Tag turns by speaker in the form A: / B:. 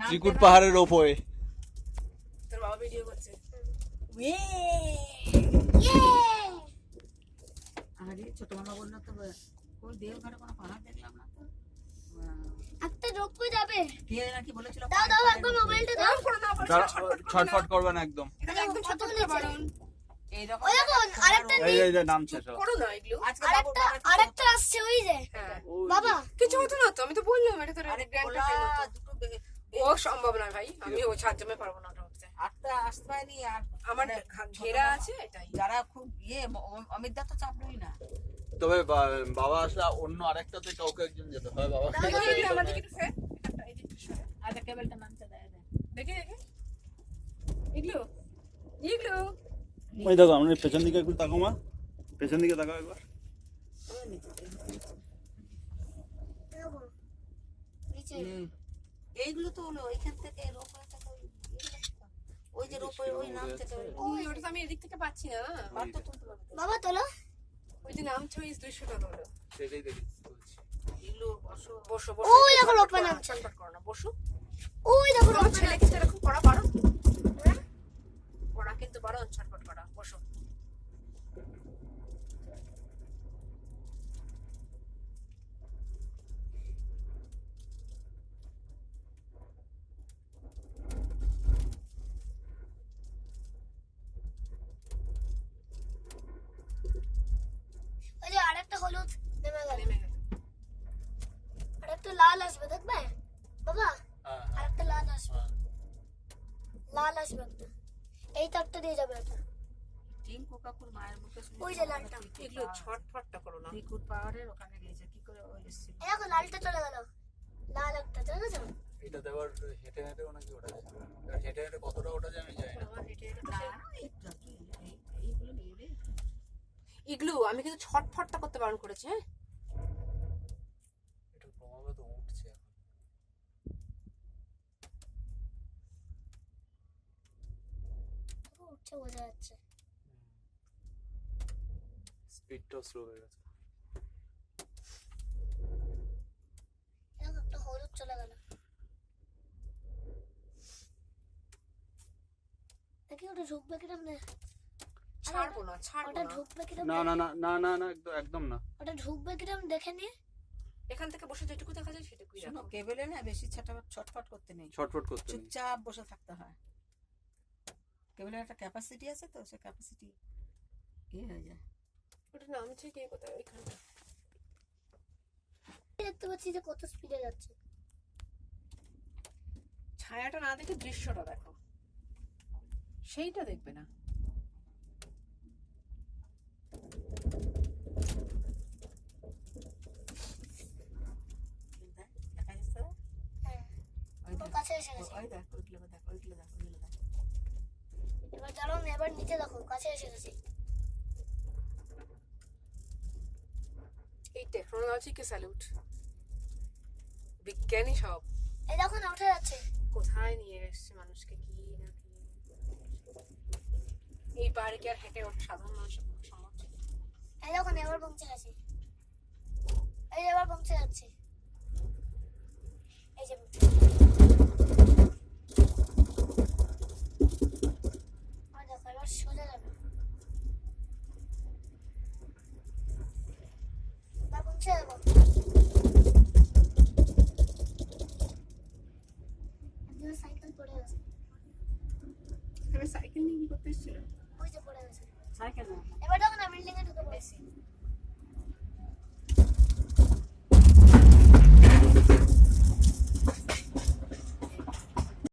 A: চিকুট পাহাড়ের ওপরে।
B: তোর বাবা ভিডিও করছে।
C: আরে ছোট মামা বললো তো ওই দেওঘরে কোনো পাহাড় দেখলাম না তো।
D: একটা রোপে যাবে।
C: কে নাকি বলেছিল
D: দাও দাও একবার মোবাইলটা দাও।
A: ছটফট করবে না একদম।
B: এটা একদম ছোট ছোট বারণ।
C: এইরকম
D: ওই দেখো আরেকটা
A: এই এই যে নামছে সব।
B: করো না এগুলো।
C: আজকে বাবু
D: আরেকটা আসছে ওই যে
B: হ্যাঁ।
D: বাবা
B: কিছু হতো না তো, আমি তো বললাম এটা তোর
C: আরে
B: গ্র্যান্ড
C: গোলা
B: পেপার
C: দুটো
B: ও সম্ভব না ভাই, আমি ও ছাদ জমে পারবো না ওটা উঠতে।
C: আটটা আসতে পারিনি আর
B: আমার ঘেরা আছে এটাই।
C: যারা খুব অমিত দা তো চাপলই না।
A: তবে বাবা আসলে অন্য আরেকটাতে কাউকে একজন যেতে হয় বাবা।
B: দেখি আমাদের একটু ফের এটা এই দিকটা সরে।
C: আচ্ছা কেবলটা নামতে দেয় দেয়।
B: দেখি দেখি এগুলো এগুলো
A: ওই দেখো আমরা পেছন দিকে একটু তাকাও মা, পেছন দিকে তাকাও একবার।
D: নিচে
C: এইগুলো তো হলো ওইখান থেকে রোপওয়েটা তো ওই যে রোপওয়ে ওই নামতে তো
B: ওই ওটা তো আমি এদিক থেকে পাচ্ছি না।
C: বার তো তুলতে পারবে তো।
D: বাবা তোলো
B: ওই যে নামছে ওই দৃশ্যটা হলো।
A: সেটাই দেখি বলছি।
C: এগুলো বসো
B: বসো বসো।
D: ওই দেখো রোপে নামছে।
B: ছটফট করো না, বসো।
D: ওই দেখো
B: তোমার
D: রোপে
B: ছেলে কিন্তু এরকম করা পারো? করা কিন্তু পারো, ছটফট করা। বসো।
D: ওই যে আরেকটা হলুদ নেমে গেল।
B: নেমে গেল।
D: আরেকটা লাল আসবে দেখবে বাবা,
A: হ্যাঁ
D: আরেকটা লাল আসবে, লাল আসবে একটা। এই তারটা দিয়ে যাবে এটা।
C: টিঙ্কু কাকুর মায়ের মুখে শুনে
D: ওই যে লালটা।
B: এগুলো ছটফটটা করো না।
C: ত্রিকুট পাহাড়ের ওখানে গিয়েছে কি করে ওই এসেছিল।
D: এই দেখো লালটা চলে গেল, লাল একটা চলে গেছে।
A: এটাতে আবার হেঁটে হেঁটেও নাকি ওঠা যায়। আর হেঁটে হেঁটে কতটা ওঠা যায় আমি জানি না।
B: আমার হেঁটে হেঁটে তো
C: না
B: সেই-
C: এইগুলো নিয়ে রে
B: এগুলো আমি কিন্তু ছটফটটা করতে বারণ করেছি। হ্যাঁ
A: এটা ক্রমাগত উঠছে এখন।
D: উঠছে বোঝা যাচ্ছে।
A: স্পিডটাও স্লো হয়ে গেছে।
D: এই দেখো একটা হলুদ চলে গেল। দেখি ওটা ঢুকবে কিরম না,
B: ছাড়বো না, ছাড়বো
D: ওটা
B: না।
D: ঢুকবে কিরম,
A: না না না না না না একদম একদম না।
D: ওটা ঢুকবে কিরম দেখে নিয়ে।
B: এখান থেকে বসে যেটুকু দেখা যায় সেটুকুই
C: শোনো
B: রাখো।
C: কেবলে না বেশি ছটফট করতে নেই,
A: ছটফট করতে নেই।
C: চুপচাপ বসে থাকতে হয়। কেবলের একটা ক্যাপাসিটি আছে তো, সে ক্যাপাসিটি ইয়ে হয়ে যায়।
B: ওটা নামছে কে কোথায়? ওইখানটা।
D: দেখতে পাচ্ছি যে কত স্পিডে যাচ্ছে।
B: ছায়াটা না দেখে দৃশ্যটা দেখো, সেইটা দেখবে না।
C: দেখা যাচ্ছে না?
D: হ্যাঁ,
C: ওই
D: ওর
C: দেখ,
D: কাছে এসে গেছে।
C: ওই দেখ ওইগুলো দেখ ওইগুলো দেখ ওইগুলো দেখ।
D: এবার চলো না, এবার নিচে দেখো, কাছে এসে গেছে।
B: এই টেকনোলজিকে স্যালুট। বিজ্ঞানী সব
D: এই দেখো না উঠে যাচ্ছে।
B: কোথায় নিয়ে এসছে মানুষকে, কি না কি। এই পাহাড়ে কি আর হেঁটে ওঠা সাধারণ মানুষের পক্ষে সম্ভব ছিল?
D: এই দেখো না এবার পৌঁছে গেছে, এই যে এবার পৌঁছে যাচ্ছে। এই যে আর দেখো এবার সোজা যাবে, এবার পৌঁছে যাবো। একজন সাইকেল পড়ে গেছে,
B: এখানে সাইকেল নিয়ে কি করতে এসেছিল?
D: ওই যে পড়ে গেছে।
C: সাইকেল না
D: এবার দেখো না বিল্ডিং এ ঢুকে পড়েছি।